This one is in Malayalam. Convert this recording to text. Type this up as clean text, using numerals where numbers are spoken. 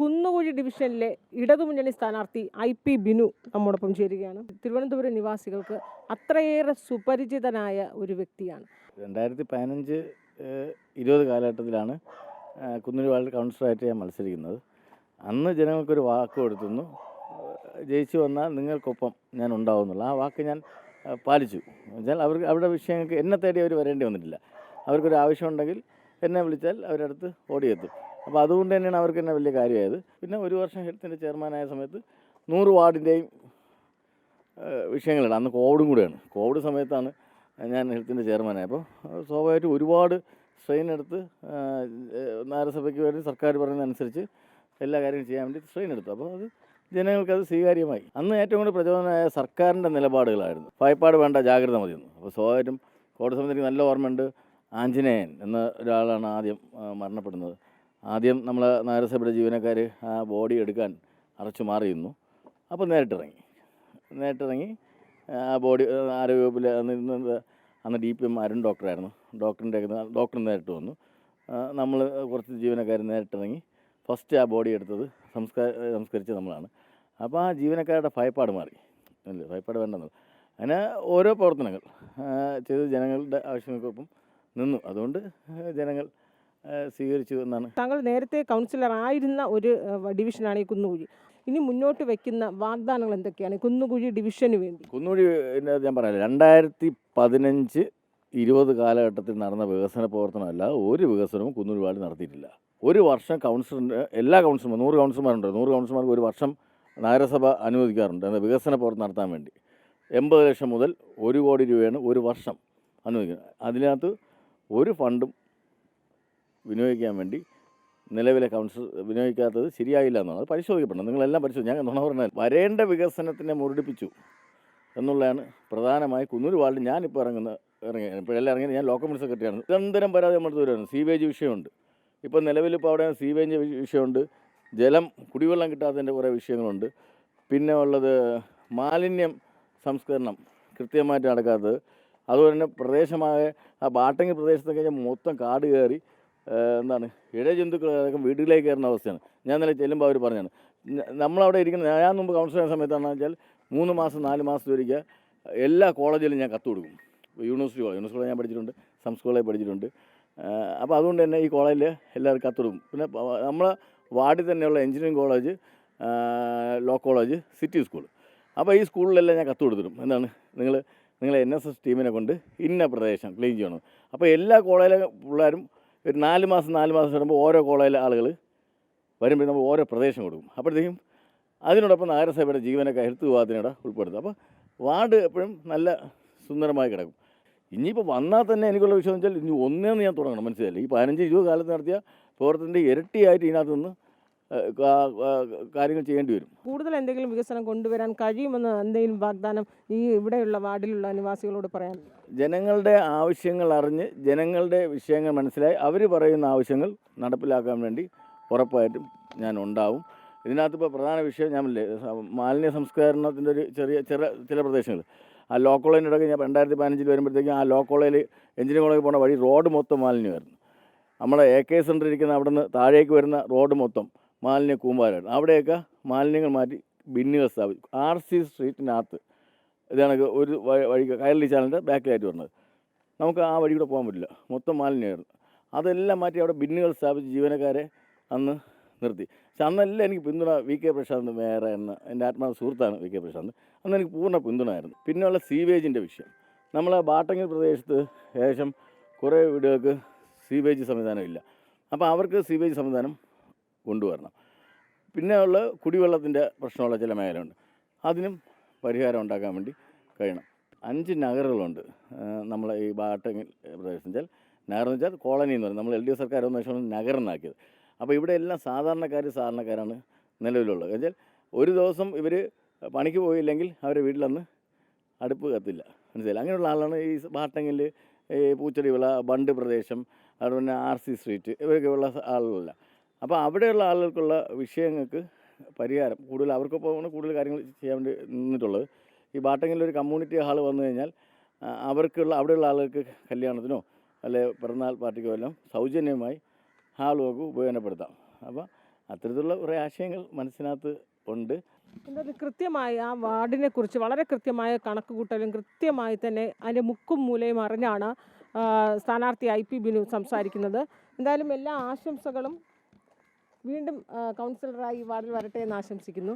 കുന്നുകുഴി ഡിവിഷനിലെ ഇടതുമുന്നണി സ്ഥാനാർത്ഥി IP ബിനു നമ്മോടൊപ്പം ചേരുകയാണ്. തിരുവനന്തപുരം നിവാസികൾക്ക് അത്രയേറെ സുപരിചിതനായ ഒരു വ്യക്തിയാണ്. 2015-20 കാലഘട്ടത്തിലാണ് കുന്നുകുഴി വാർഡ് കൗൺസിലറായിട്ട് ഞാൻ മത്സരിക്കുന്നത്. അന്ന് ജനങ്ങൾക്കൊരു വാക്ക് കൊടുത്തിരുന്നു, ജയിച്ചു വന്നാൽ നിങ്ങൾക്കൊപ്പം ഞാൻ ഉണ്ടാവുമെന്നുള്ള ആ വാക്ക് ഞാൻ പാലിച്ചു. എന്നുവെച്ചാൽ അവർക്ക് അവരുടെ വിഷയങ്ങൾക്ക് എന്നെ തേടി അവർ വരേണ്ടി വന്നിട്ടില്ല. അവർക്കൊരു ആവശ്യമുണ്ടെങ്കിൽ എന്നെ വിളിച്ചാൽ അവരടുത്ത് ഓടിയെത്തും. അപ്പോൾ അതുകൊണ്ട് തന്നെയാണ് അവർക്ക് എന്നെ വലിയ കാര്യമായത്. പിന്നെ ഒരു വർഷം ഹെൽത്തിൻ്റെ ചെയർമാനായ സമയത്ത് 100 വാർഡിൻ്റെയും വിഷയങ്ങളുണ്ട്. അന്ന് കോവിഡും കൂടെയാണ്. കോവിഡ് സമയത്താണ് ഞാൻ ഹെൽത്തിൻ്റെ ചെയർമാനായത്. അപ്പോൾ സ്വാഭാവികമായിട്ടും ഒരുപാട് സ്ട്രെയിൻ എടുത്ത് നഗരസഭയ്ക്ക് വേണ്ടി സർക്കാർ പറയുന്നതനുസരിച്ച് എല്ലാ കാര്യങ്ങളും ചെയ്യാൻ വേണ്ടി സ്ട്രെയിൻ എടുത്തു. അപ്പോൾ അത് ജനങ്ങൾക്കത് സ്വീകാര്യമായി. അന്ന് ഏറ്റവും കൂടുതൽ പ്രചോദനമായ സർക്കാരിൻ്റെ നിലപാടുകളായിരുന്നു. ഭയപ്പാട് വേണ്ട, ജാഗ്രത മതിയെന്ന്. അപ്പോൾ സ്വാഭാവികമായിട്ടും കോവിഡ് സമയത്ത് എനിക്ക് നല്ല ഓർമ്മയുണ്ട്. ആഞ്ജനേയൻ എന്ന ഒരാളാണ് ആദ്യം മരണപ്പെടുന്നത്. ആദ്യം നമ്മൾ നഗരസഭയുടെ ജീവനക്കാർ ആ ബോഡി എടുക്കാൻ അറച്ചു മാറിയിരുന്നു. അപ്പോൾ നേരിട്ടിറങ്ങി ആ ബോഡി ആരോഗ്യവകുപ്പിൽ അന്ന് DPM അരുൺ ഡോക്ടറായിരുന്നു. ഡോക്ടർ നേരിട്ട് വന്നു. നമ്മൾ കുറച്ച് ജീവനക്കാർ നേരിട്ടിറങ്ങി ഫസ്റ്റ് ആ ബോഡി എടുത്തത് സംസ്കരിച്ച് നമ്മളാണ്. അപ്പോൾ ആ ജീവനക്കാരുടെ ഭയപ്പാട് മാറി. അല്ലേ, ഭയപ്പാട് വേണ്ടെന്നത്. അങ്ങനെ ഓരോ പ്രവർത്തനങ്ങൾ ചെയ്ത് ജനങ്ങളുടെ ആവശ്യങ്ങൾക്കൊപ്പം നിന്നു. അതുകൊണ്ട് ജനങ്ങൾ സ്വീകരിച്ചു എന്നാണ്. താങ്കൾ നേരത്തെ കൗൺസിലർ ആയിരുന്ന ഒരു ഡിവിഷനാണ് ഈ കുന്നുകുഴി. ഇനി മുന്നോട്ട് വയ്ക്കുന്ന വാഗ്ദാനങ്ങൾ എന്തൊക്കെയാണ് കുന്നുകുഴി ഡിവിഷന് വേണ്ടി? കുന്നുകുഴി ഞാൻ പറയാം, 2015-20 കാലഘട്ടത്തിൽ നടന്ന വികസന പ്രവർത്തനമല്ല ഒരു വികസനവും കുന്നുകുഴി വാർഡ് നടത്തിയിട്ടില്ല. ഒരു വർഷം കൗൺസിലറിൻ്റെ എല്ലാ കൗൺസിലർമാർ 100 കൗൺസിലർമാരുണ്ട്. 100 കൗൺസിലർമാർക്ക് ഒരു വർഷം നഗരസഭ അനുവദിക്കാറുണ്ട് വികസന പ്രവർത്തനം നടത്താൻ വേണ്ടി. 80 ലക്ഷം മുതൽ 1 കോടി രൂപയാണ് ഒരു വർഷം അനുവദിക്കുന്നത്. അതിനകത്ത് ഒരു ഫണ്ടും വിനിയോഗിക്കാൻ വേണ്ടി നിലവിലെ കൗൺസിൽ വിനിയോഗിക്കാത്തത് ശരിയായില്ല എന്നാണ്. അത് പരിശോധിക്കപ്പെടണം. നിങ്ങളെല്ലാം ഞാൻ നുണ പറഞ്ഞാൽ വരേണ്ട വികസനത്തിനെ മുരടിപ്പിച്ചു എന്നുള്ളതാണ് പ്രധാനമായി കുന്നുകുഴി വാർഡിൽ ഞാനിപ്പോൾ ഇപ്പോഴെല്ലാം ഇറങ്ങിയത്. ഞാൻ ലോക്കൽ കമ്മിറ്റി സെക്രട്ടറിയാണ്. നിരന്തരം പരാതി നമ്മുടെ വരുന്നത് സീവേജ് വിഷയമുണ്ട്. ഇപ്പോൾ നിലവിലിപ്പോൾ അവിടെ സീവേജ് വിഷയമുണ്ട്, ജലം കുടിവെള്ളം കിട്ടാത്തതിൻ്റെ കുറേ വിഷയങ്ങളുണ്ട്. പിന്നെ ഉള്ളത് മാലിന്യം സംസ്കരണം കൃത്യമായിട്ട് നടക്കാത്തത്. അതുപോലെ തന്നെ പ്രദേശമായ ആ ബാട്ടങ്ങി പ്രദേശത്തൊക്കെ കഴിഞ്ഞാൽ മൊത്തം കാട് കയറി ഇഴജന്തുക്കളൊക്കെ വീട്ടിലേക്ക് കയറുന്ന അവസ്ഥയാണ്. ഞാൻ ഇന്നലെ ചെല്ലുമ്പോൾ അവർ പറഞ്ഞാണ്. നമ്മളവിടെ ഇരിക്കുന്ന ഞാൻ മുമ്പ് കൗൺസിൽ ചെയ്യുന്ന സമയത്താണെന്ന് വെച്ചാൽ 3 മാസം 4 മാസത്തിലൊരിക്കൽ എല്ലാ കോളേജിലും ഞാൻ കത്ത് കൊടുക്കും. യൂണിവേഴ്സിറ്റി കോളേജ് ഞാൻ പഠിച്ചിട്ടുണ്ട്, സംസ് കോളേജ് പഠിച്ചിട്ടുണ്ട്. അപ്പോൾ അതുകൊണ്ട് തന്നെ ഈ കോളേജിൽ എല്ലാവർക്കും കത്ത് കൊടുക്കും. പിന്നെ നമ്മളെ വാർഡിൽ തന്നെയുള്ള engineering college, law college, city school. അപ്പോൾ ഈ സ്കൂളിലെല്ലാം ഞാൻ കത്ത് കൊടുത്തിടും. നിങ്ങൾ NSS ടീമിനെ കൊണ്ട് ഇന്ന പ്രദേശം ക്ലീൻ ചെയ്യണം. അപ്പോൾ എല്ലാ കോളേജിലെ പിള്ളേരും ഒരു 4 മാസം വരുമ്പോൾ ഓരോ കോളേജിലെ ആളുകൾ വരുമ്പോൾ നമ്മൾ ഓരോ പ്രദേശം കൊടുക്കും. അപ്പോഴത്തേക്കും അതിനോടൊപ്പം നഗരസഭയുടെ ജീവനക്കാർ ഹെൽത്ത് വിഭാഗത്തിനോട് ഉൾപ്പെടുത്തും. അപ്പോൾ വാർഡ് എപ്പോഴും നല്ല സുന്ദരമായി കിടക്കും. ഇനിയിപ്പോൾ വന്നാൽ തന്നെ എനിക്കുള്ള വിഷയം വെച്ചാൽ ഇനി ഒന്നേന്ന് ഞാൻ തുടങ്ങണം. മനസ്സിലായില്ലേ, ഈ 15-20 കാലത്ത് നടത്തിയ പ്രവർത്തനത്തിൻ്റെ ഇരട്ടിയായിട്ട് ഇതിനകത്ത് നിന്ന് കാര്യങ്ങൾ ചെയ്യേണ്ടി വരും. കൂടുതൽ എന്തെങ്കിലും വികസനം കൊണ്ടുവരാൻ കഴിയുമെന്ന് എന്തെങ്കിലും വാഗ്ദാനം ഈ ഇവിടെയുള്ള വാർഡിലുള്ള നിവാസികളോട് പറയാൻ? ജനങ്ങളുടെ ആവശ്യങ്ങൾ അറിഞ്ഞ് ജനങ്ങളുടെ വിഷയങ്ങൾ മനസ്സിലായി അവർ പറയുന്ന ആവശ്യങ്ങൾ നടപ്പിലാക്കാൻ വേണ്ടി ഉറപ്പായിട്ടും ഞാൻ ഉണ്ടാവും. ഇതിനകത്ത് ഇപ്പോൾ പ്രധാന വിഷയം ഞാനില്ലേ, മാലിന്യ സംസ്കരണത്തിൻ്റെ ഒരു ചില പ്രദേശങ്ങൾ. ആ ലോ കോളേജിൻ്റെ ഇടയ്ക്ക് ഞാൻ 2015 വരുമ്പോഴത്തേക്കും ആ ലോ കോളേജിൽ എഞ്ചിനീയറിംഗ് കോളേജിൽ പോകുന്ന വഴി റോഡ് മൊത്തം മാലിന്യമായിരുന്നു. നമ്മുടെ AK സെൻ്റർ ഇരിക്കുന്ന അവിടെ നിന്ന് താഴേക്ക് വരുന്ന റോഡ് മൊത്തം മാലിന്യ കൂമ്പാരമായിരുന്നു. അവിടെയൊക്കെ മാലിന്യങ്ങൾ മാറ്റി ബിന്നുകൾ സ്ഥാപിച്ചു. RC സ്ട്രീറ്റിനകത്ത് ഇതാണ് ഒരു വഴി കയർലി ചാനലിൻ്റെ ബാക്കിലായിട്ട് വരുന്നത്. നമുക്ക് ആ വഴി കൂടെ പോകാൻ പറ്റില്ല, മൊത്തം മാലിന്യമായിരുന്നു. അതെല്ലാം മാറ്റി അവിടെ ബിന്നുകൾ സ്ഥാപിച്ച് ജീവനക്കാരെ അന്ന് നിർത്തി. പക്ഷെ അന്നെല്ലാം എനിക്ക് പിന്തുണ VK പ്രശാന്ത് മേയർ എന്ന എൻ്റെ ആത്മാവ് സുഹൃത്താണ് VK പ്രശാന്ത്. അന്ന് എനിക്ക് പൂർണ്ണ പിന്തുണയായിരുന്നു. പിന്നെയുള്ള സീവേജിൻ്റെ വിഷയം. നമ്മളെ ബാട്ടങ്ങൽ പ്രദേശത്ത് ഏകദേശം കുറേ വീടുകൾക്ക് സീവേജ് സംവിധാനം ഇല്ല. അപ്പോൾ അവർക്ക് സീവേജ് സംവിധാനം കൊണ്ടുവരണം. പിന്നെ ഉള്ള കുടിവെള്ളത്തിൻ്റെ പ്രശ്നമുള്ള ചില മേഖലയുണ്ട്. അതിനും പരിഹാരം ഉണ്ടാക്കാൻ വേണ്ടി കഴിയണം. 5 നഗറുകളുണ്ട് നമ്മളെ ഈ ബാട്ടങ്ങൽ പ്രദേശം. നഗറെന്ന് വെച്ചാൽ കോളനി എന്ന് പറയും. നമ്മൾ LDF സർക്കാർ ഒന്ന് വെച്ചാൽ നഗറെന്നാക്കിയത്. അപ്പോൾ ഇവിടെ എല്ലാം സാധാരണക്കാരാണ് നിലവിലുള്ളത്. എന്നുവെച്ചാൽ ഒരു ദിവസം ഇവർ പണിക്ക് പോയില്ലെങ്കിൽ അവരുടെ വീട്ടിലന്ന് അടുപ്പ് കത്തില്ല. മനസ്സിലായില്ല. അങ്ങനെയുള്ള ആളാണ് ഈ ബാട്ടങ്ങൽ, ഈ പൂച്ചെടി വിള, ബണ്ട് പ്രദേശം, അതുപോലെ RC സ്ട്രീറ്റ്, ഇവരൊക്കെ ഉള്ള ആളുകളല്ല. അപ്പോൾ അവിടെയുള്ള ആളുകൾക്കുള്ള വിഷയങ്ങൾക്ക് പരിഹാരം കൂടുതൽ അവർക്കൊപ്പമാണ് കൂടുതൽ കാര്യങ്ങൾ ചെയ്യാൻ വേണ്ടി നിന്നിട്ടുള്ളത്. ഈ ബാട്ടങ്ങിലൊരു കമ്മ്യൂണിറ്റി ഹാൾ വന്നു കഴിഞ്ഞാൽ അവിടെയുള്ള ആളുകൾക്ക് കല്യാണത്തിനോ അല്ലെ പിറന്നാൾ പാർട്ടിക്കോ എല്ലാം സൗജന്യമായി ഹാൾ നമുക്ക് ഉപയോഗപ്പെടുത്താം. അപ്പോൾ അത്തരത്തിലുള്ള കുറേ ആശയങ്ങൾ മനസ്സിനകത്ത് ഉണ്ട്. എന്തായാലും കൃത്യമായി ആ വാർഡിനെ കുറിച്ച് വളരെ കൃത്യമായ കണക്കുകൂട്ടലും കൃത്യമായി തന്നെ അതിൻ്റെ മുക്കും മൂലയും അറിഞ്ഞാണ് സ്ഥാനാർത്ഥി IP ബിനു സംസാരിക്കുന്നത്. എന്തായാലും എല്ലാ ആശംസകളും. വീണ്ടും കൗൺസിലറായി ഈ വാർഡിൽ വരട്ടെ എന്ന് ആശംസിക്കുന്നു.